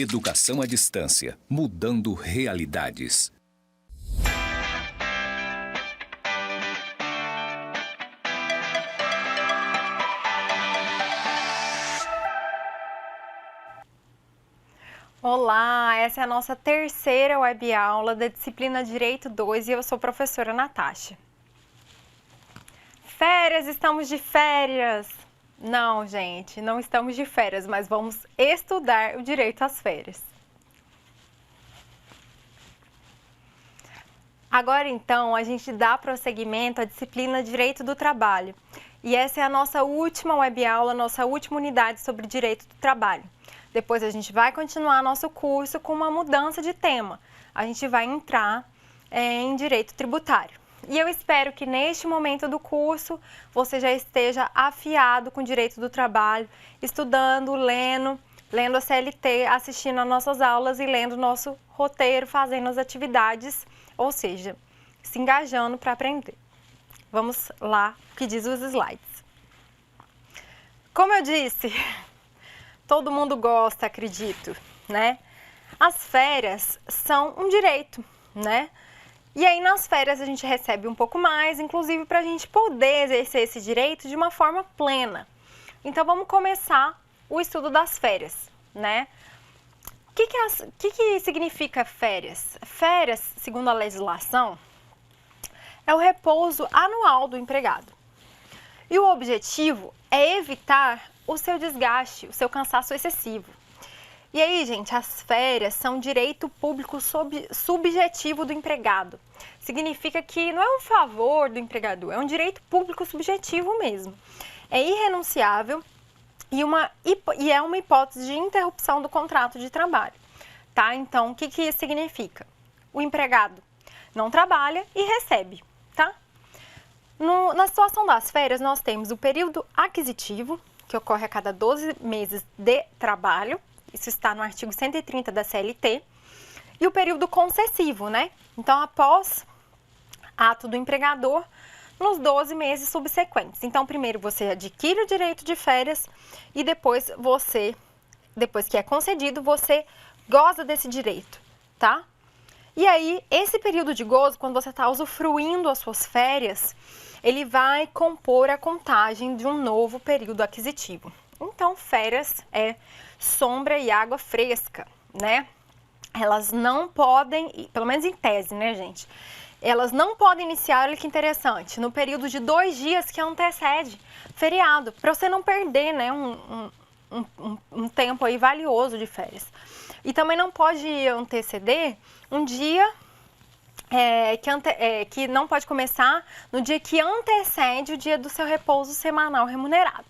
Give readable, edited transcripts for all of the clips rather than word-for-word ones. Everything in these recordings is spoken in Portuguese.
Educação à distância, mudando realidades. Olá, essa é a nossa terceira web-aula da disciplina Direito 2 e eu sou a professora Natasha. Férias, estamos de férias! Não, gente, não estamos de férias, mas vamos estudar o direito às férias. Agora, então, a gente dá prosseguimento à disciplina Direito do Trabalho. E essa é a nossa última web-aula, nossa última unidade sobre direito do trabalho. Depois a gente vai continuar nosso curso com uma mudança de tema. A gente vai entrar em direito tributário. E eu espero que neste momento do curso você já esteja afiado com o direito do trabalho, estudando, lendo a CLT, assistindo às nossas aulas e lendo o nosso roteiro, fazendo as atividades, ou seja, se engajando para aprender. Vamos lá, o que diz os slides. Como eu disse, todo mundo gosta, acredito, né? As férias são um direito, né? E aí nas férias a gente recebe um pouco mais, inclusive para a gente poder exercer esse direito de uma forma plena. Então vamos começar o estudo das férias, né? O que significa férias? Férias, segundo a legislação, é o repouso anual do empregado. E o objetivo é evitar o seu desgaste, o seu cansaço excessivo. E aí, gente, as férias são direito público subjetivo do empregado. Significa que não é um favor do empregador, é um direito público subjetivo mesmo. É irrenunciável e é uma hipótese de interrupção do contrato de trabalho. Tá? Então, o que isso significa? O empregado não trabalha e recebe, tá? Na situação das férias, nós temos o período aquisitivo, que ocorre a cada 12 meses de trabalho. Isso está no artigo 130 da CLT. E o período concessivo, né? Então, após ato do empregador, nos 12 meses subsequentes. Então, primeiro você adquire o direito de férias e depois que é concedido, você goza desse direito, tá? E aí, esse período de gozo, quando você está usufruindo as suas férias, ele vai compor a contagem de um novo período aquisitivo. Então, férias é sombra e água fresca, né? Elas não podem, pelo menos em tese, né, gente? Elas não podem iniciar, olha que interessante, no período de 2 dias que antecede feriado, para você não perder, né, um tempo aí valioso de férias. E também não pode anteceder um dia que não pode começar no dia que antecede o dia do seu repouso semanal remunerado,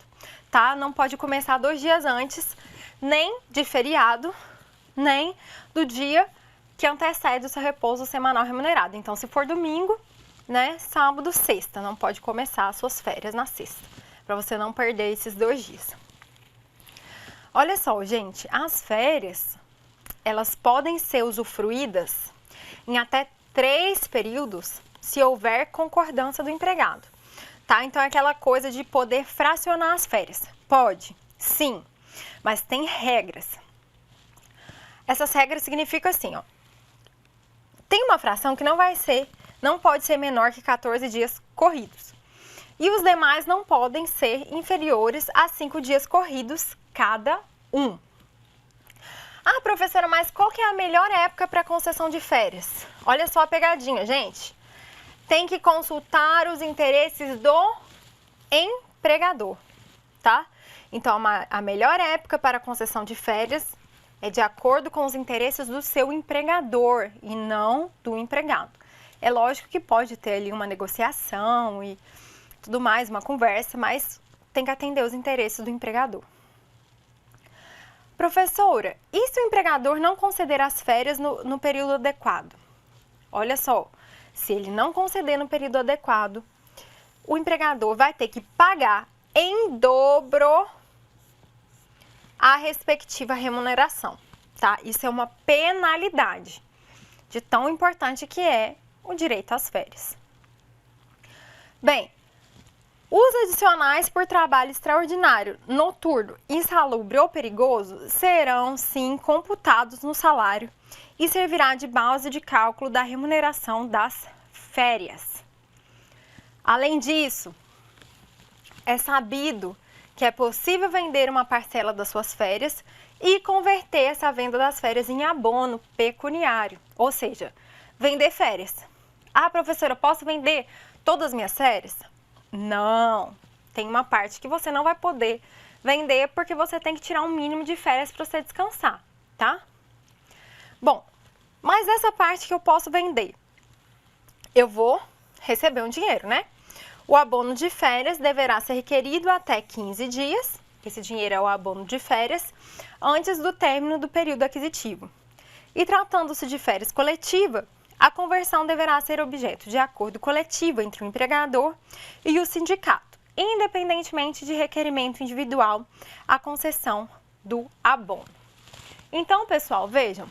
tá? Não pode começar 2 dias antes, nem de feriado, nem do dia que antecede o seu repouso semanal remunerado. Então, se for domingo, né, sábado, sexta, não pode começar as suas férias na sexta, para você não perder esses 2 dias. Olha só, gente, as férias, elas podem ser usufruídas em até 3 períodos, se houver concordância do empregado, tá? Então, é aquela coisa de poder fracionar as férias. Pode, sim, mas tem regras. Essas regras significam assim, ó. Tem uma fração que não pode ser menor que 14 dias corridos. E os demais não podem ser inferiores a 5 dias corridos cada um. Ah, professora, mas qual que é a melhor época para concessão de férias? Olha só a pegadinha, gente. Tem que consultar os interesses do empregador, tá? Então, a melhor época para concessão de férias é de acordo com os interesses do seu empregador e não do empregado. É lógico que pode ter ali uma negociação e tudo mais, uma conversa, mas tem que atender os interesses do empregador. Professora, e se o empregador não conceder as férias no período adequado? Olha só, se ele não conceder no período adequado, o empregador vai ter que pagar em dobro a respectiva remuneração, tá? Isso é uma penalidade de tão importante que é o direito às férias. Bem, Os adicionais por trabalho extraordinário, noturno, insalubre ou perigoso serão, sim, computados no salário e servirá de base de cálculo da remuneração das férias. Além disso, é sabido que é possível vender uma parcela das suas férias e converter essa venda das férias em abono pecuniário, ou seja, vender férias. Ah, professora, posso vender todas as minhas férias? Não, tem uma parte que você não vai poder vender porque você tem que tirar um mínimo de férias para você descansar, tá? Bom, mas essa parte que eu posso vender, eu vou receber um dinheiro, né? O abono de férias deverá ser requerido até 15 dias, esse dinheiro é o abono de férias, antes do término do período aquisitivo. E tratando-se de férias coletiva, a conversão deverá ser objeto de acordo coletivo entre o empregador e o sindicato, independentemente de requerimento individual, a concessão do abono. Então, pessoal, vejam,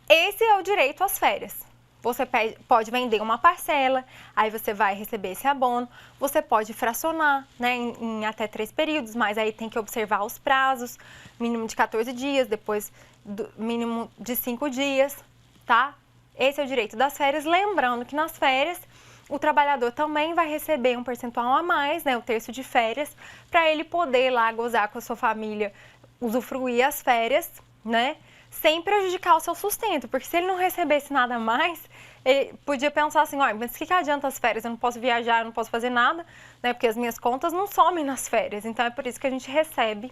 esse é o direito às férias. Você pode vender uma parcela, aí você vai receber esse abono. Você pode fracionar, né, em até 3 períodos, mas aí tem que observar os prazos, mínimo de 14 dias, depois mínimo de 5 dias. Tá? Esse é o direito das férias, lembrando que nas férias o trabalhador também vai receber um percentual a mais, né, o terço de férias, para ele poder lá gozar com a sua família, usufruir as férias, né, sem prejudicar o seu sustento, porque se ele não recebesse nada mais, ele podia pensar assim, olha, mas o que adianta as férias? Eu não posso viajar, eu não posso fazer nada, né, porque as minhas contas não somem nas férias, então é por isso que a gente recebe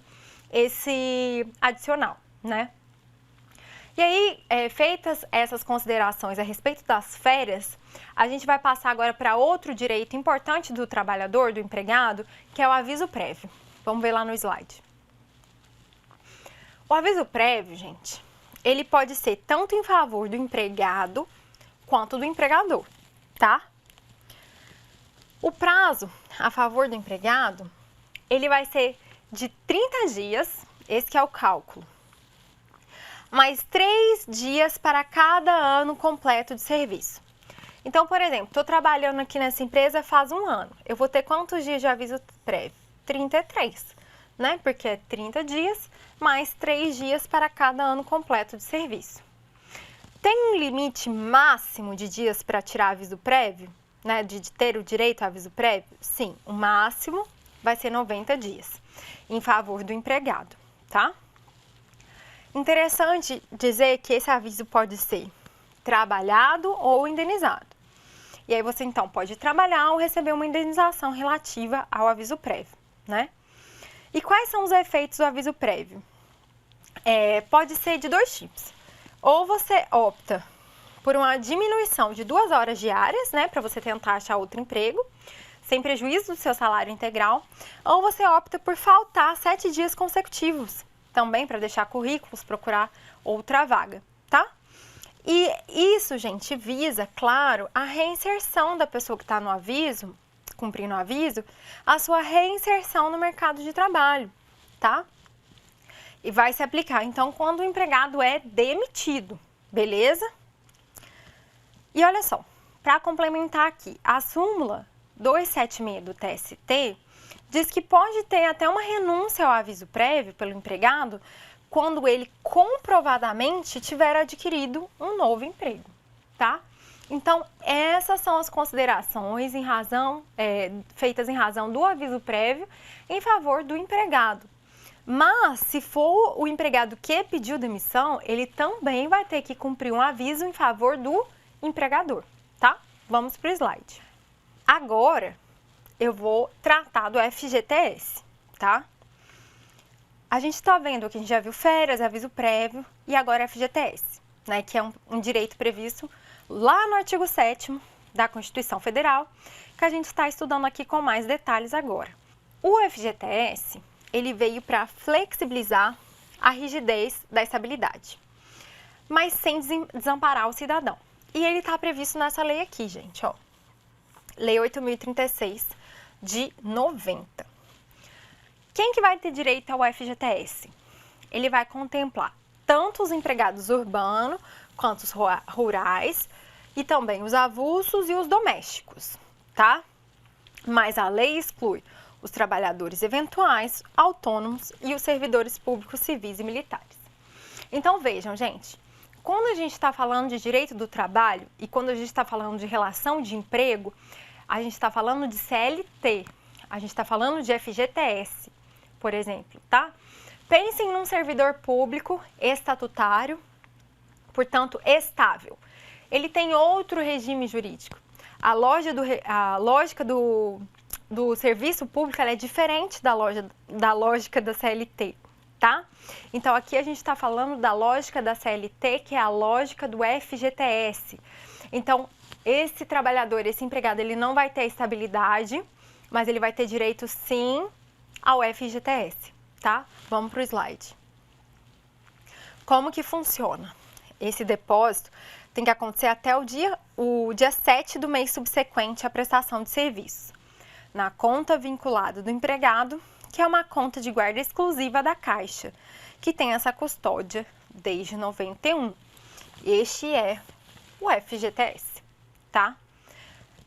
esse adicional, né. E aí, feitas essas considerações a respeito das férias, a gente vai passar agora para outro direito importante do trabalhador, do empregado, que é o aviso prévio. Vamos ver lá no slide. O aviso prévio, gente, ele pode ser tanto em favor do empregado quanto do empregador, tá? O prazo a favor do empregado, ele vai ser de 30 dias, esse que é o cálculo, mais 3 dias para cada ano completo de serviço. Então, por exemplo, estou trabalhando aqui nessa empresa faz 1 ano. Eu vou ter quantos dias de aviso prévio? 33, né? Porque é 30 dias mais 3 dias para cada ano completo de serviço. Tem um limite máximo de dias para tirar aviso prévio, né? De ter o direito a aviso prévio? Sim, o máximo vai ser 90 dias, em favor do empregado, tá? Interessante dizer que esse aviso pode ser trabalhado ou indenizado. E aí você então pode trabalhar ou receber uma indenização relativa ao aviso prévio, né? E quais são os efeitos do aviso prévio? Pode ser de 2 tipos. Ou você opta por uma diminuição de 2 horas diárias, né, para você tentar achar outro emprego, sem prejuízo do seu salário integral, ou você opta por faltar 7 dias consecutivos, também para deixar currículos, procurar outra vaga, tá? E isso, gente, visa, claro, a reinserção da pessoa que está no aviso, cumprindo o aviso, a sua reinserção no mercado de trabalho, tá? E vai se aplicar, então, quando o empregado é demitido, beleza? E olha só, para complementar aqui, a súmula 276 do TST diz que pode ter até uma renúncia ao aviso prévio pelo empregado quando ele comprovadamente tiver adquirido um novo emprego, tá? Então, essas são as considerações feitas em razão do aviso prévio em favor do empregado. Mas, se for o empregado que pediu demissão, ele também vai ter que cumprir um aviso em favor do empregador, tá? Vamos para o slide. Agora, eu vou tratar do FGTS, tá? A gente está vendo aqui, a gente já viu férias, aviso prévio e agora FGTS, né? Que é um direito previsto lá no artigo 7º da Constituição Federal, que a gente está estudando aqui com mais detalhes agora. O FGTS, ele veio para flexibilizar a rigidez da estabilidade, mas sem desamparar o cidadão. E ele está previsto nessa lei aqui, gente, ó. Lei 8.036 de 90. Quem que vai ter direito ao FGTS? Ele vai contemplar tanto os empregados urbanos quanto os rurais e também os avulsos e os domésticos, tá? mas a lei exclui os trabalhadores eventuais, autônomos e os servidores públicos civis e militares. Então vejam, gente, quando a gente está falando de direito do trabalho e quando a gente está falando de relação de emprego, a gente está falando de CLT, a gente está falando de FGTS, por exemplo, tá? Pensem num servidor público estatutário, portanto estável. Ele tem outro regime jurídico. A lógica do serviço público ela é diferente da lógica da CLT, tá? Então, aqui a gente está falando da lógica da CLT, que é a lógica do FGTS. Então, esse trabalhador, esse empregado, ele não vai ter estabilidade, mas ele vai ter direito, sim, ao FGTS, tá? Vamos para o slide. Como que funciona? Esse depósito tem que acontecer até o dia 7 do mês subsequente à prestação de serviço, na conta vinculada do empregado, que é uma conta de guarda exclusiva da Caixa, que tem essa custódia desde 91. Este é o FGTS, tá?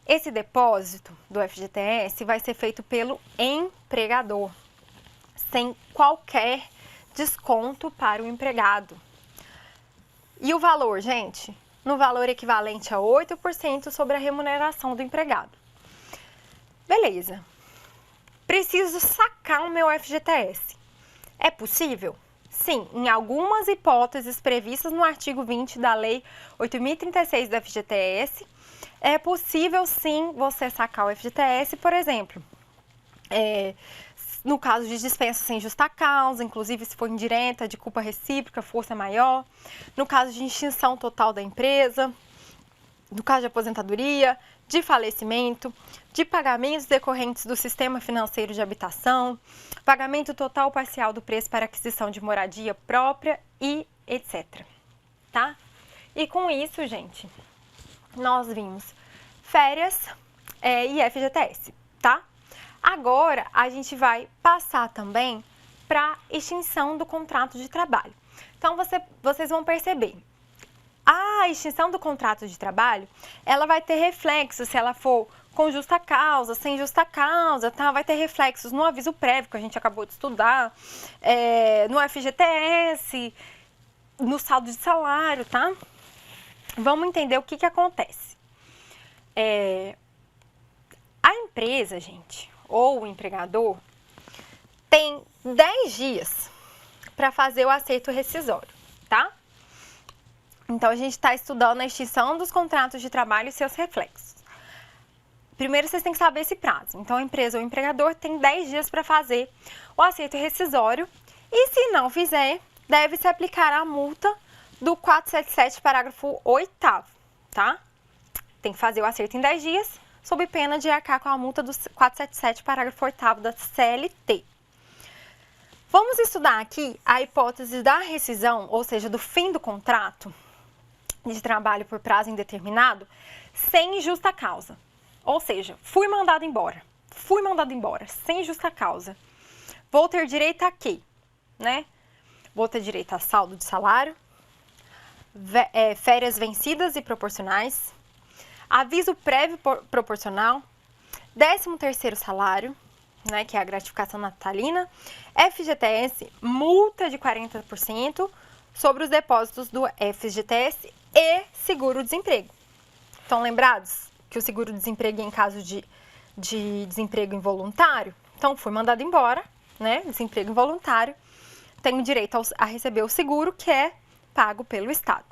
Esse depósito do FGTS vai ser feito pelo empregador, sem qualquer desconto para o empregado. E o valor, gente? No valor equivalente a 8% sobre a remuneração do empregado. Beleza. Preciso sacar o meu FGTS. É possível? Sim, em algumas hipóteses previstas no artigo 20 da Lei 8.036 do FGTS, é possível sim você sacar o FGTS, por exemplo, no caso de dispensa sem justa causa, inclusive se for indireta, de culpa recíproca, força maior, no caso de extinção total da empresa, no caso de aposentadoria, de falecimento, de pagamentos decorrentes do sistema financeiro de habitação, pagamento total ou parcial do preço para aquisição de moradia própria e etc. Tá? E com isso, gente, nós vimos férias e FGTS, tá? Agora, a gente vai passar também para extinção do contrato de trabalho. Então, vocês vão perceber, a extinção do contrato de trabalho, ela vai ter reflexos se ela for com justa causa, sem justa causa, tá? Vai ter reflexos no aviso prévio que a gente acabou de estudar, no FGTS, no saldo de salário, tá? Vamos entender o que acontece. A empresa, gente, ou o empregador, tem 10 dias para fazer o acerto rescisório, tá? Então, a gente está estudando a extinção dos contratos de trabalho e seus reflexos. Primeiro, vocês têm que saber esse prazo. Então, a empresa ou o empregador tem 10 dias para fazer o acerto rescisório e, se não fizer, deve-se aplicar a multa do 477, parágrafo 8º, tá? Tem que fazer o acerto em 10 dias, sob pena de arcar com a multa do 477, parágrafo 8º da CLT. Vamos estudar aqui a hipótese da rescisão, ou seja, do fim do contrato de trabalho por prazo indeterminado, sem justa causa. Ou seja, fui mandado embora, sem justa causa. Vou ter direito a quê? Né? Vou ter direito a saldo de salário, férias vencidas e proporcionais, aviso prévio proporcional, 13º salário, né, que é a gratificação natalina, FGTS, multa de 40% sobre os depósitos do FGTS e seguro-desemprego. Estão lembrados que o seguro-desemprego é em caso de desemprego involuntário? Então, fui mandado embora, né, desemprego involuntário, tenho direito a receber o seguro que é pago pelo Estado,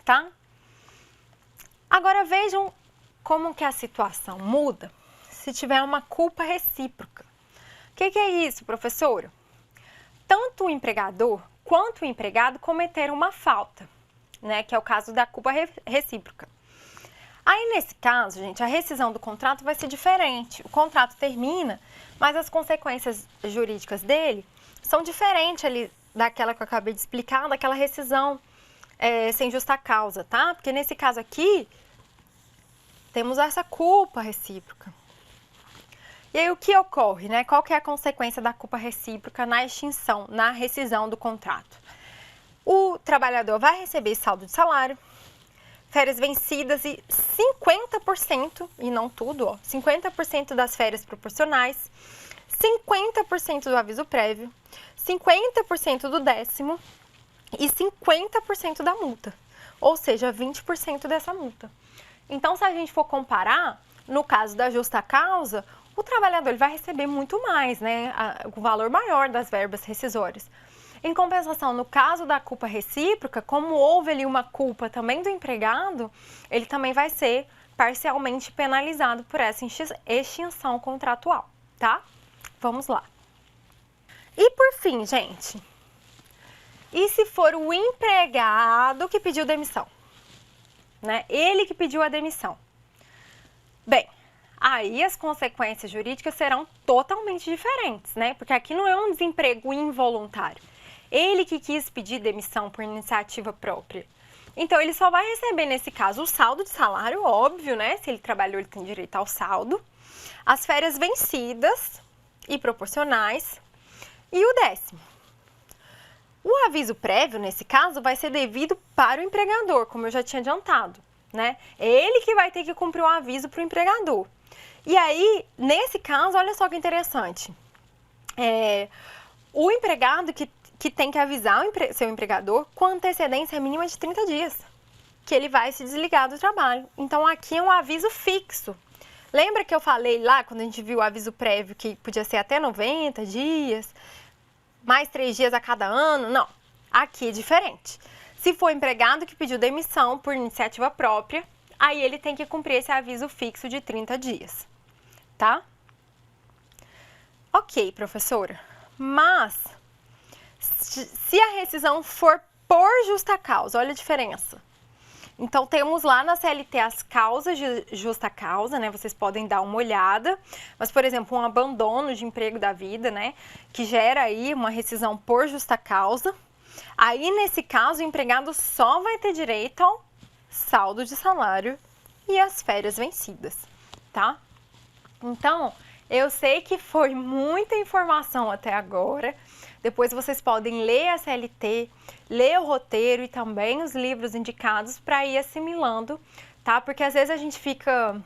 tá? Agora, vejam como que a situação muda se tiver uma culpa recíproca. O que é isso, professora? Tanto o empregador quanto o empregado cometeram uma falta, né, que é o caso da culpa recíproca. Aí, nesse caso, gente, a rescisão do contrato vai ser diferente. O contrato termina, mas as consequências jurídicas dele são diferentes ali daquela que eu acabei de explicar, daquela rescisão sem justa causa, tá? Porque nesse caso aqui, temos essa culpa recíproca. E aí, o que ocorre, né? Qual que é a consequência da culpa recíproca na extinção, na rescisão do contrato? O trabalhador vai receber saldo de salário, férias vencidas e 50%, e não tudo, ó, 50% das férias proporcionais, 50% do aviso prévio, 50% do 10º e 50% da multa, ou seja, 20% dessa multa. Então, se a gente for comparar, no caso da justa causa, o trabalhador ele vai receber muito mais, né, o valor maior das verbas rescisórias. Em compensação, no caso da culpa recíproca, como houve ali uma culpa também do empregado, ele também vai ser parcialmente penalizado por essa extinção contratual, tá? Vamos lá. E por fim, gente, e se for o empregado que pediu demissão, né? Ele que pediu a demissão. Bem, aí as consequências jurídicas serão totalmente diferentes, né? Porque aqui não é um desemprego involuntário. Ele que quis pedir demissão por iniciativa própria. Então, ele só vai receber, nesse caso, o saldo de salário, óbvio, né? Se ele trabalhou, ele tem direito ao saldo. As férias vencidas e proporcionais. E o 10º. O aviso prévio, nesse caso, vai ser devido para o empregador, como eu já tinha adiantado, né? É ele que vai ter que cumprir o aviso para o empregador. E aí, nesse caso, olha só que interessante. O empregado que tem que avisar o seu empregador com antecedência mínima de 30 dias, que ele vai se desligar do trabalho. Então, aqui é um aviso fixo. Lembra que eu falei lá, quando a gente viu o aviso prévio, que podia ser até 90 dias, mais 3 dias a cada ano? Não, aqui é diferente. Se for empregado que pediu demissão por iniciativa própria, aí ele tem que cumprir esse aviso fixo de 30 dias, tá? Ok, professora, mas se a rescisão for por justa causa, olha a diferença. Então, temos lá na CLT as causas de justa causa, né? Vocês podem dar uma olhada. Mas, por exemplo, um abandono de emprego da vida, né? Que gera aí uma rescisão por justa causa. Aí, nesse caso, o empregado só vai ter direito ao saldo de salário e às férias vencidas, tá? Então, eu sei que foi muita informação até agora. Depois vocês podem ler a CLT, ler o roteiro e também os livros indicados para ir assimilando, tá? Porque às vezes a gente fica,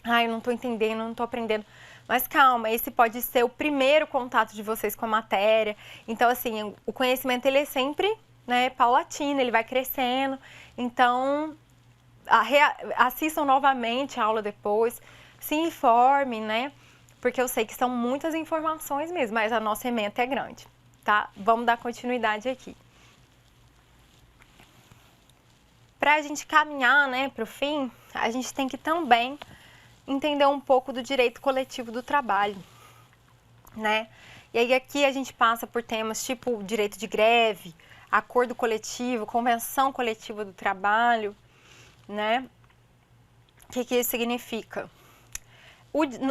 eu não tô entendendo, não tô aprendendo. Mas calma, esse pode ser o primeiro contato de vocês com a matéria. Então, assim, o conhecimento ele é sempre, né, paulatino, ele vai crescendo. Então, assistam novamente a aula depois, se informem, né? Porque eu sei que são muitas informações mesmo, mas a nossa ementa é grande, tá? Vamos dar continuidade aqui. Para a gente caminhar, né, para o fim, a gente tem que também entender um pouco do direito coletivo do trabalho, né? E aí aqui a gente passa por temas tipo direito de greve, acordo coletivo, convenção coletiva do trabalho, né? O que isso significa?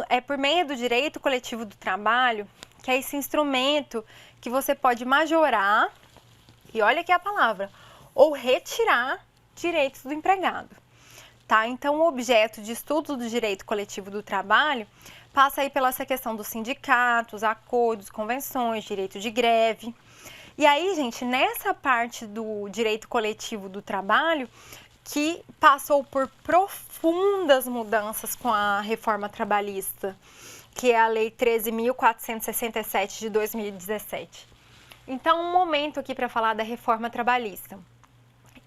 É por meio do direito coletivo do trabalho que é esse instrumento que você pode majorar, e olha aqui a palavra, ou retirar direitos do empregado, tá? Então, o objeto de estudo do direito coletivo do trabalho passa aí pela essa questão dos sindicatos, acordos, convenções, direito de greve. E aí, gente, nessa parte do direito coletivo do trabalho, que passou por profundas mudanças com a reforma trabalhista, que é a Lei 13.467 de 2017. Então, um momento aqui para falar da reforma trabalhista.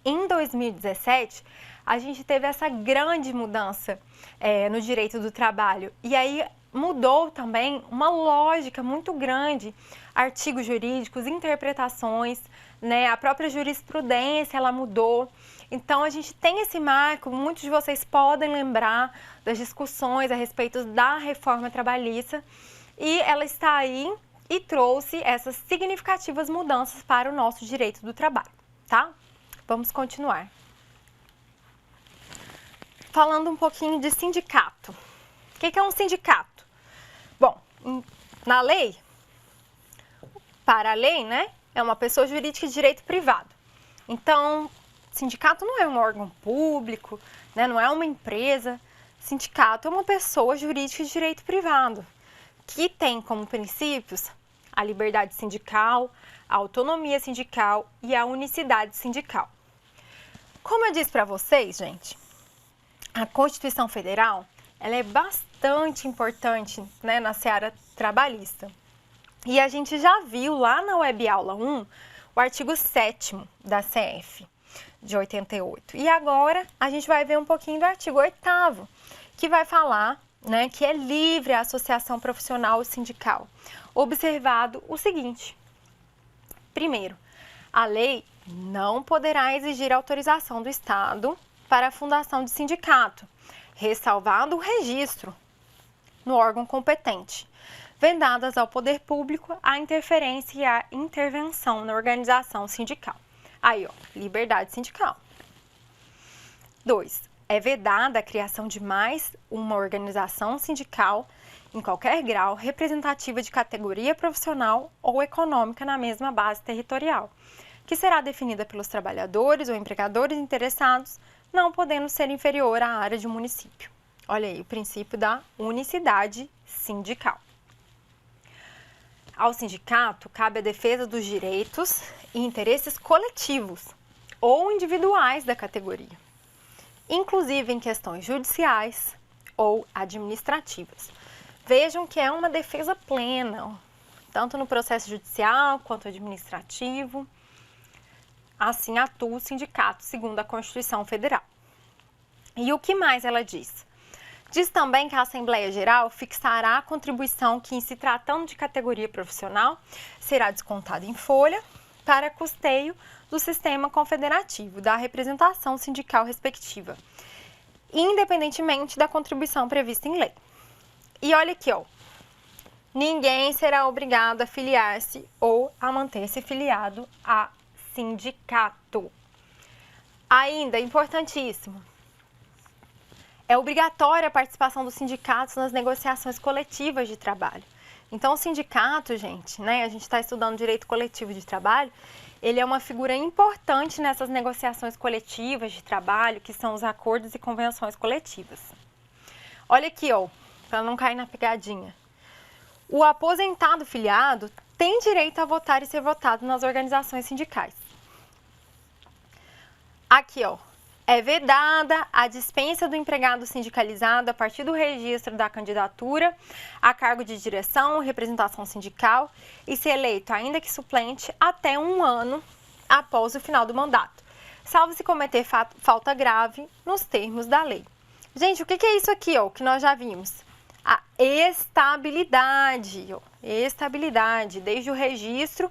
Em 2017, a gente teve essa grande mudança no direito do trabalho. E aí mudou também uma lógica muito grande, artigos jurídicos, interpretações, né? A própria jurisprudência ela mudou. Então, a gente tem esse marco, muitos de vocês podem lembrar das discussões a respeito da reforma trabalhista e ela está aí e trouxe essas significativas mudanças para o nosso direito do trabalho, tá? Vamos continuar. Falando um pouquinho de sindicato. O que é um sindicato? Bom, na lei, para a lei, né, é uma pessoa jurídica de direito privado. Então, sindicato não é um órgão público, né, não é uma empresa. Sindicato é uma pessoa jurídica de direito privado, que tem como princípios a liberdade sindical, a autonomia sindical e a unicidade sindical. Como eu disse para vocês, gente, a Constituição Federal, ela é bastante importante, né, na seara trabalhista. E a gente já viu lá na Web Aula 1 o artigo 7º da CF de 88. E agora a gente vai ver um pouquinho do artigo 8º, que vai falar, né, que é livre a associação profissional ou sindical, observado o seguinte: primeiro, a lei não poderá exigir autorização do Estado para a fundação de sindicato, ressalvado o registro no órgão competente, vedadas ao poder público a interferência e a intervenção na organização sindical. Aí, ó, liberdade sindical. 2. É vedada a criação de mais uma organização sindical em qualquer grau representativa de categoria profissional ou econômica na mesma base territorial, que será definida pelos trabalhadores ou empregadores interessados, não podendo ser inferior à área de um município. Olha aí, o princípio da unicidade sindical. Ao sindicato, cabe a defesa dos direitos e interesses coletivos ou individuais da categoria, inclusive em questões judiciais ou administrativas. Vejam que é uma defesa plena, tanto no processo judicial quanto administrativo. Assim atua o sindicato, segundo a Constituição Federal. E o que mais ela diz? Diz também que a Assembleia Geral fixará a contribuição que, em se tratando de categoria profissional, será descontada em folha para custeio do sistema confederativo da representação sindical respectiva, independentemente da contribuição prevista em lei. E olha aqui, ó, ninguém será obrigado a filiar-se ou a manter-se filiado a sindicato. Ainda, importantíssimo, é obrigatória a participação dos sindicatos nas negociações coletivas de trabalho. Então, o sindicato, gente, né, a gente está estudando direito coletivo de trabalho, ele é uma figura importante nessas negociações coletivas de trabalho, que são os acordos e convenções coletivas. Olha aqui, ó, para não cair na pegadinha. O aposentado filiado tem direito a votar e ser votado nas organizações sindicais. Aqui, ó, é vedada a dispensa do empregado sindicalizado a partir do registro da candidatura a cargo de direção ou representação sindical e ser eleito, ainda que suplente, até 1 ano após o final do mandato, salvo se cometer falta grave nos termos da lei. Gente, o que é isso aqui, ó, que nós já vimos? A estabilidade, ó, estabilidade, desde o registro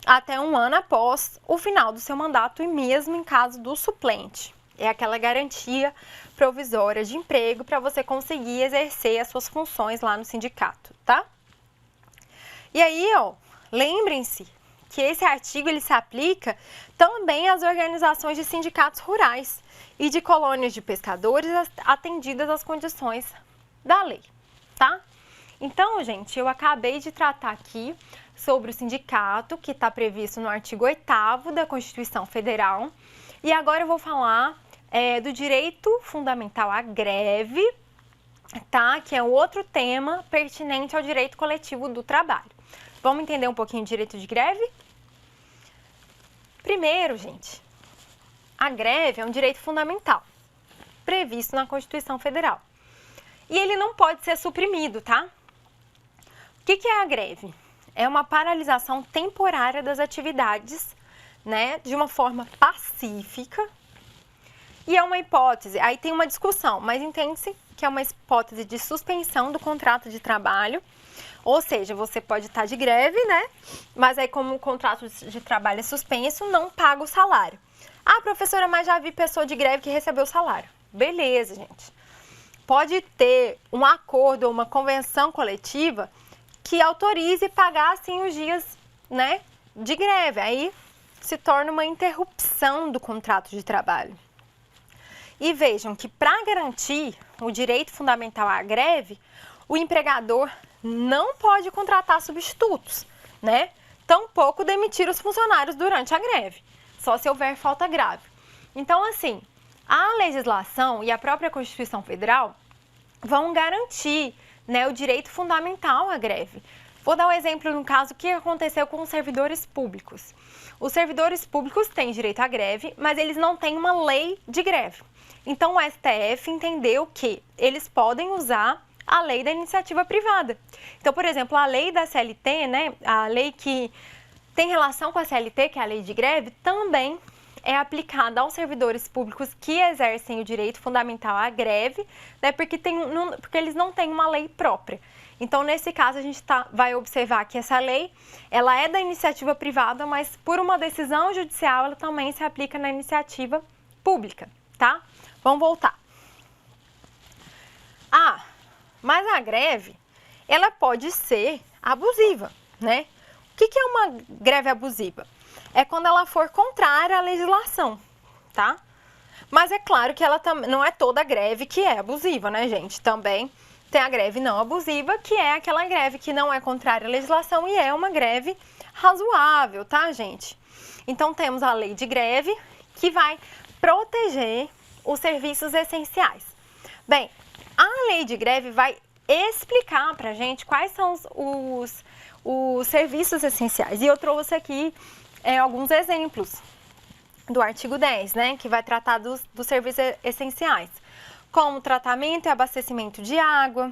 até 1 ano após o final do seu mandato e mesmo em caso do suplente. É aquela garantia provisória de emprego para você conseguir exercer as suas funções lá no sindicato, tá? E aí, ó, lembrem-se que esse artigo ele se aplica também às organizações de sindicatos rurais e de colônias de pescadores atendidas às condições da lei, tá? Então, gente, eu acabei de tratar aqui sobre o sindicato, que está previsto no artigo 8º da Constituição Federal, e agora eu vou falar do direito fundamental à greve, tá? Que é outro tema pertinente ao direito coletivo do trabalho. Vamos entender um pouquinho o direito de greve? Primeiro, gente, a greve é um direito fundamental, previsto na Constituição Federal. E ele não pode ser suprimido, tá? O que é a greve? É uma paralisação temporária das atividades, né, de uma forma pacífica. E é uma hipótese, aí tem uma discussão, mas entende-se que é uma hipótese de suspensão do contrato de trabalho, ou seja, você pode estar de greve, né? Mas aí como o contrato de trabalho é suspenso, não paga o salário. Ah, professora, mas já vi pessoa de greve que recebeu o salário. Beleza, gente. Pode ter um acordo ou uma convenção coletiva que autorize pagar, assim, os dias, né, de greve. Aí se torna uma interrupção do contrato de trabalho. E vejam que para garantir o direito fundamental à greve, o empregador não pode contratar substitutos, né? Tampouco demitir os funcionários durante a greve, só se houver falta grave. Então, assim, a legislação e a própria Constituição Federal vão garantir, né, o direito fundamental à greve, Vou dar um exemplo no caso que aconteceu com os servidores públicos. Os servidores públicos têm direito à greve, mas eles não têm uma lei de greve. Então o STF entendeu que eles podem usar a lei da iniciativa privada. Então, por exemplo, a lei da CLT, né, a lei que tem relação com a CLT, que é a lei de greve, também é aplicada aos servidores públicos que exercem o direito fundamental à greve, né, porque eles não têm uma lei própria. Então, nesse caso, a gente vai observar que essa lei, ela é da iniciativa privada, mas por uma decisão judicial, ela também se aplica na iniciativa pública, tá? Vamos voltar. Mas a greve, ela pode ser abusiva, né? O que é uma greve abusiva? É quando ela for contrária à legislação, tá? Mas é claro que ela não é toda greve que é abusiva, né, gente? Também tem a greve não abusiva, que é aquela greve que não é contrária à legislação e é uma greve razoável, tá, gente? Então, temos a lei de greve, que vai proteger os serviços essenciais. Bem, a lei de greve vai explicar pra gente quais são os serviços essenciais. E eu trouxe aqui alguns exemplos do artigo 10, né, que vai tratar dos serviços essenciais, como tratamento e abastecimento de água,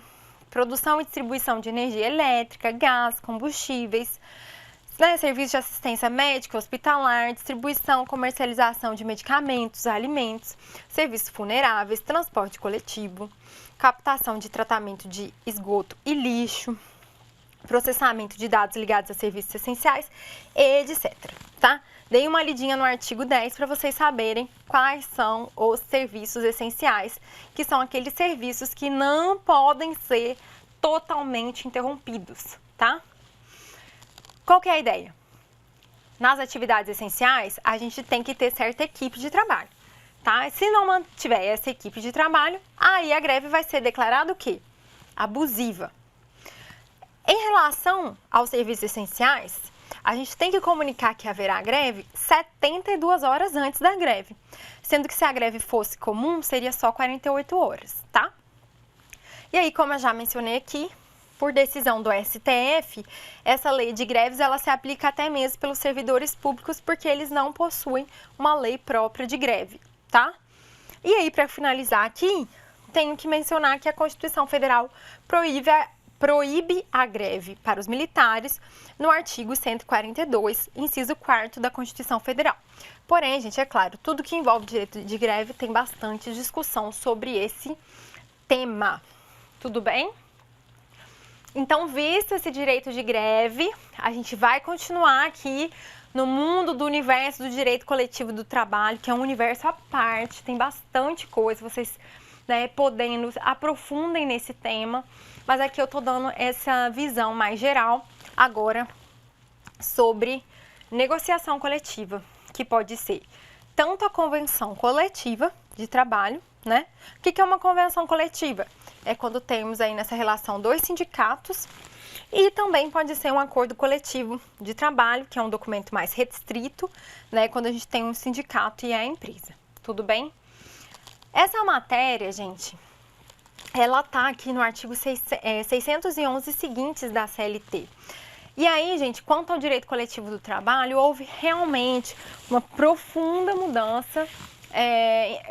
produção e distribuição de energia elétrica, gás, combustíveis, né, serviço de assistência médica, hospitalar, distribuição, comercialização de medicamentos, alimentos, serviços funeráveis, transporte coletivo, captação de tratamento de esgoto e lixo, processamento de dados ligados a serviços essenciais, etc, tá? Dei uma lidinha no artigo 10 para vocês saberem quais são os serviços essenciais, que são aqueles serviços que não podem ser totalmente interrompidos, tá? Qual que é a ideia? Nas atividades essenciais, a gente tem que ter certa equipe de trabalho, tá? Se não mantiver essa equipe de trabalho, aí a greve vai ser declarada o quê? Abusiva. Em relação aos serviços essenciais, a gente tem que comunicar que haverá greve 72 horas antes da greve, sendo que se a greve fosse comum, seria só 48 horas, tá? E aí, como eu já mencionei aqui, por decisão do STF, essa lei de greves ela se aplica até mesmo pelos servidores públicos, porque eles não possuem uma lei própria de greve, tá? E aí, para finalizar aqui, tenho que mencionar que a Constituição Federal proíbe a greve para os militares no artigo 142, inciso 4º da Constituição Federal. Porém, gente, é claro, tudo que envolve direito de greve tem bastante discussão sobre esse tema. Tudo bem? Então, visto esse direito de greve, a gente vai continuar aqui no mundo do universo do direito coletivo do trabalho, que é um universo à parte, tem bastante coisa, vocês, né, podendo, aprofundem nesse tema, mas aqui eu tô dando essa visão mais geral agora sobre negociação coletiva, que pode ser tanto a convenção coletiva de trabalho, né? O que é uma convenção coletiva? É quando temos aí nessa relação dois sindicatos, e também pode ser um acordo coletivo de trabalho, que é um documento mais restrito, né? Quando a gente tem um sindicato e a empresa. Tudo bem? Essa matéria, gente, ela tá aqui no artigo 611 seguintes da CLT. E aí, gente, quanto ao direito coletivo do trabalho, houve realmente uma profunda mudança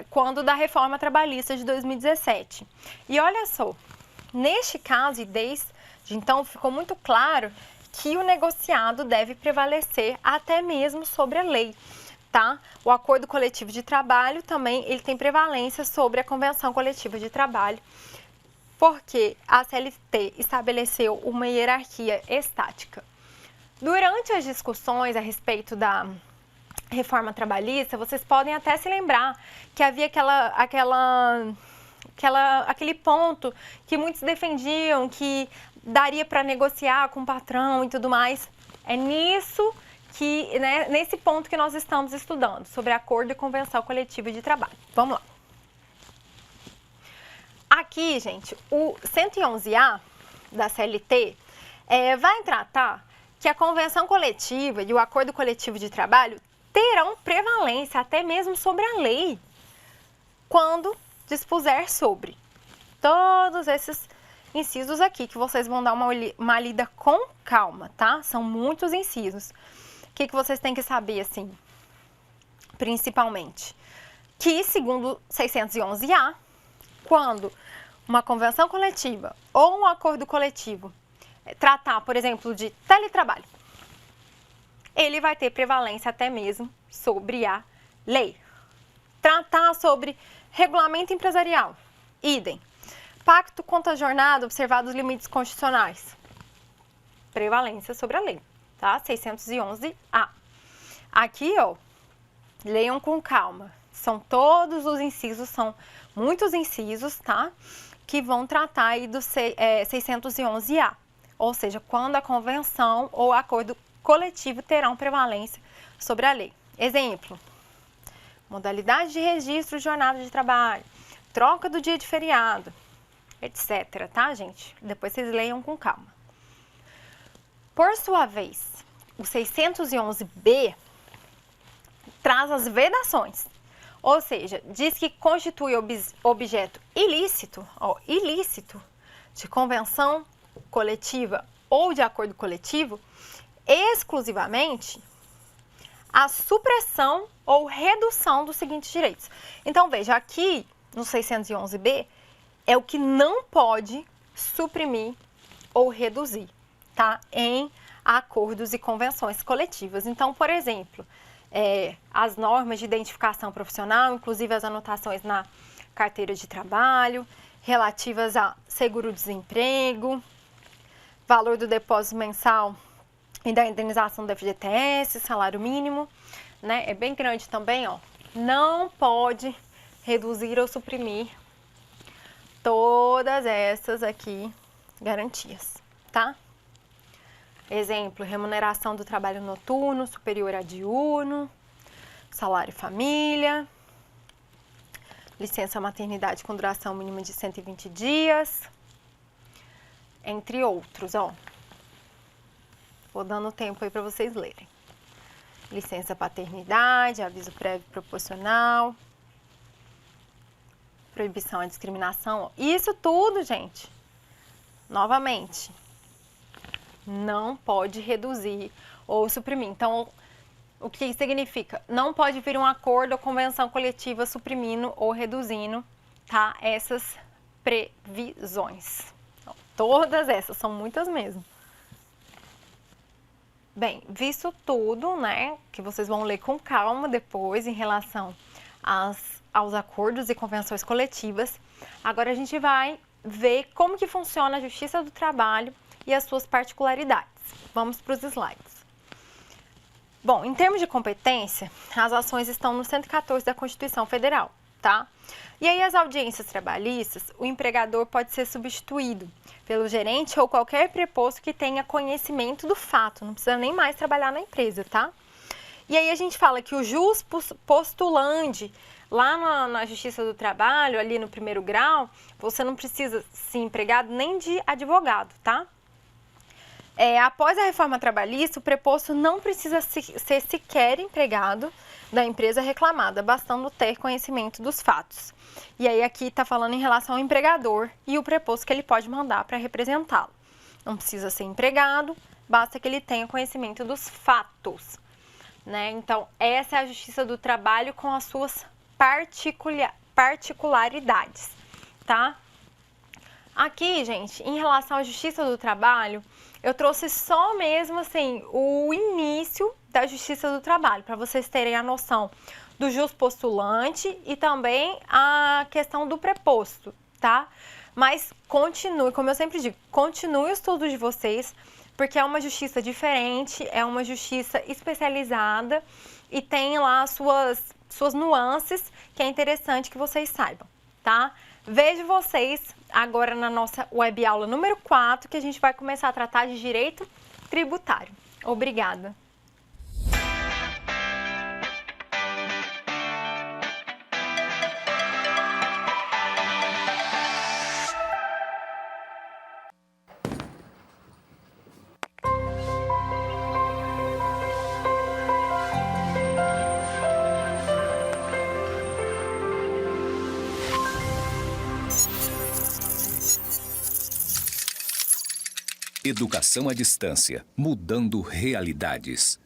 quando da reforma trabalhista de 2017. E olha só, neste caso e desde então ficou muito claro que o negociado deve prevalecer até mesmo sobre a lei, tá? O acordo coletivo de trabalho também ele tem prevalência sobre a convenção coletiva de trabalho, porque a CLT estabeleceu uma hierarquia estática. Durante as discussões a respeito da reforma trabalhista, vocês podem até se lembrar que havia aquele ponto que muitos defendiam que daria para negociar com o patrão e tudo mais. É nisso que, né, nesse ponto que nós estamos estudando, sobre acordo e convenção coletiva de trabalho. Vamos lá. Aqui, gente, o 111A da CLT vai tratar que a convenção coletiva e o acordo coletivo de trabalho terão prevalência até mesmo sobre a lei, quando dispuser sobre todos esses incisos aqui que vocês vão dar uma lida com calma, tá? São muitos incisos. O que vocês têm que saber, assim, principalmente? Que, segundo 611-A, quando uma convenção coletiva ou um acordo coletivo tratar, por exemplo, de teletrabalho, ele vai ter prevalência até mesmo sobre a lei. Tratar sobre regulamento empresarial, idem. Pacto contra a jornada, observados os limites constitucionais, prevalência sobre a lei, tá? 611-A. Aqui, ó, leiam com calma. São todos os incisos, são muitos incisos, tá? Que vão tratar aí do 611-A. Ou seja, quando a convenção ou acordo coletivo terão prevalência sobre a lei. Exemplo, modalidade de registro de jornada de trabalho, troca do dia de feriado, etc, tá, gente? Depois vocês leiam com calma. Por sua vez, o 611-B traz as vedações, ou seja, diz que constitui objeto ilícito, ilícito de convenção coletiva ou de acordo coletivo, exclusivamente a supressão ou redução dos seguintes direitos. Então, veja, aqui no 611-B é o que não pode suprimir ou reduzir, tá? Em acordos e convenções coletivas. Então, por exemplo, as normas de identificação profissional, inclusive as anotações na carteira de trabalho, relativas a seguro-desemprego, valor do depósito mensal e da indenização do FGTS, salário mínimo, né? É bem grande também, ó. Não pode reduzir ou suprimir todas essas aqui garantias, tá? Exemplo, remuneração do trabalho noturno superior a diurno, salário família, licença maternidade com duração mínima de 120 dias, entre outros, ó. Vou dando tempo aí para vocês lerem. Licença paternidade, aviso prévio proporcional, proibição à discriminação. Isso tudo, gente, novamente, não pode reduzir ou suprimir. Então, o que significa? Não pode vir um acordo ou convenção coletiva suprimindo ou reduzindo, tá? Essas previsões. Então, todas essas, são muitas mesmo. Bem, visto tudo, né, que vocês vão ler com calma depois em relação aos acordos e convenções coletivas, agora a gente vai ver como que funciona a Justiça do Trabalho e as suas particularidades. Vamos para os slides. Bom, em termos de competência, as ações estão no 114 da Constituição Federal, tá? E aí as audiências trabalhistas, o empregador pode ser substituído pelo gerente ou qualquer preposto que tenha conhecimento do fato, não precisa nem mais trabalhar na empresa, tá? E aí a gente fala que o jus postulandi, lá na Justiça do Trabalho, ali no primeiro grau, você não precisa ser empregado nem de advogado, tá? Após a reforma trabalhista, o preposto não precisa ser sequer empregado da empresa reclamada, bastando ter conhecimento dos fatos. E aí aqui está falando em relação ao empregador e o preposto que ele pode mandar para representá-lo. Não precisa ser empregado, basta que ele tenha conhecimento dos fatos, né? Então, essa é a Justiça do Trabalho com as suas particularidades, tá? Aqui, gente, em relação à Justiça do Trabalho, eu trouxe só mesmo, assim, o início da Justiça do Trabalho, para vocês terem a noção do jus postulante e também a questão do preposto, tá? Mas continue, como eu sempre digo, continue o estudo de vocês, porque é uma justiça diferente, é uma justiça especializada e tem lá as suas nuances que é interessante que vocês saibam, tá? Vejo vocês agora na nossa web aula número 4, que a gente vai começar a tratar de direito tributário. Obrigada! Educação à distância, mudando realidades.